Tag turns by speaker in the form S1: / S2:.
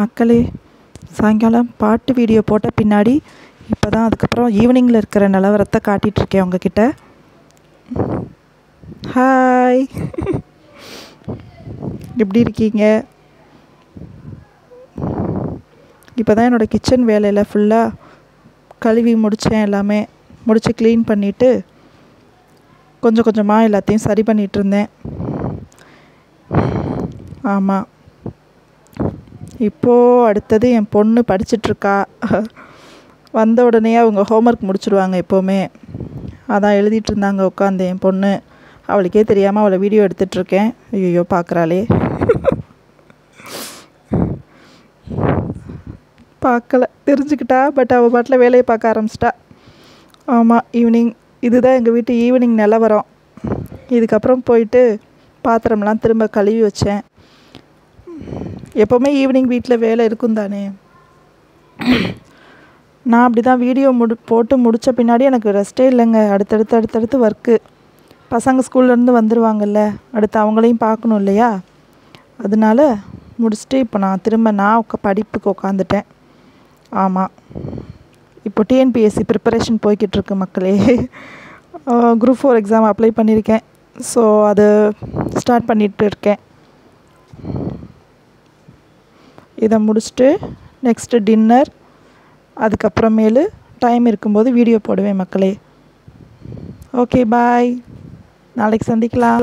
S1: மக்களே, சாயங்காலம் பாட்டு வீடியோ போட்ட பின்னாடி இப்போ தான் அதுக்கப்புறம் ஈவினிங்கில் இருக்கிற நிலவரத்தை காட்டிகிட்ருக்கேன் உங்ககிட்ட. ஹாய், எப்படி இருக்கீங்க? இப்போ தான் என்னோடய கிச்சன் வேலையில் ஃபுல்லாக கழுவி முடித்தேன். எல்லாமே முடித்து க்ளீன் பண்ணிவிட்டு கொஞ்சம் கொஞ்சமாக எல்லாத்தையும் சரி பண்ணிகிட்ருந்தேன். ஆமாம், இப்போது அடுத்தது என் பொண்ணு படிச்சிட்ருக்கா. வந்த உடனே அவங்க ஹோம்ஒர்க் முடிச்சுடுவாங்க எப்போவுமே. அதான் எழுதிட்டு இருந்தாங்க உட்காந்து என் பொண்ணு. அவளுக்கே தெரியாமல் அவளை வீடியோ எடுத்துகிட்ருக்கேன். ஐயோ பார்க்குறாளே. பார்க்கல, தெரிஞ்சுக்கிட்டா. பட் அவள் பாட்டில் வேலையை பார்க்க ஆரம்பிச்சிட்டா. ஆமாம், ஈவினிங் இதுதான் எங்கள் வீட்டு ஈவினிங் நிலவரம். இதுக்கப்புறம் போயிட்டு பாத்திரம்லாம் திரும்ப கழுவி வச்சேன். எப்போவுமே ஈவினிங் வீட்டில் வேலை இருக்கும் தானே. நான் அப்படி தான் வீடியோ போட்டு முடித்த பின்னாடி எனக்கு ரெஸ்ட்டே இல்லைங்க. அடுத்தடுத்து ஒர்க்கு. பசங்க ஸ்கூல்லேருந்து வந்துடுவாங்கல்ல, அடுத்து அவங்களையும் பார்க்கணும் இல்லையா. அதனால முடிச்சுட்டு இப்போ நான் திரும்ப படிப்புக்கு உட்காந்துட்டேன். ஆமாம், இப்போ டிஎன்பிஎஸ்சி ப்ரிப்பரேஷன் போய்கிட்டுருக்கு மக்களே. குரூப் 4 எக்ஸாம் அப்ளை பண்ணியிருக்கேன். ஸோ அது ஸ்டார்ட் பண்ணிகிட்டு இருக்கேன். இதை முடிச்சுட்டு நெக்ஸ்ட்டு டின்னர், அதுக்கப்புறமேலு டைம் இருக்கும்போது வீடியோ போடுவேன் மக்களே. ஓகே, பாய். நாளைக்கு சந்திக்கலாம்.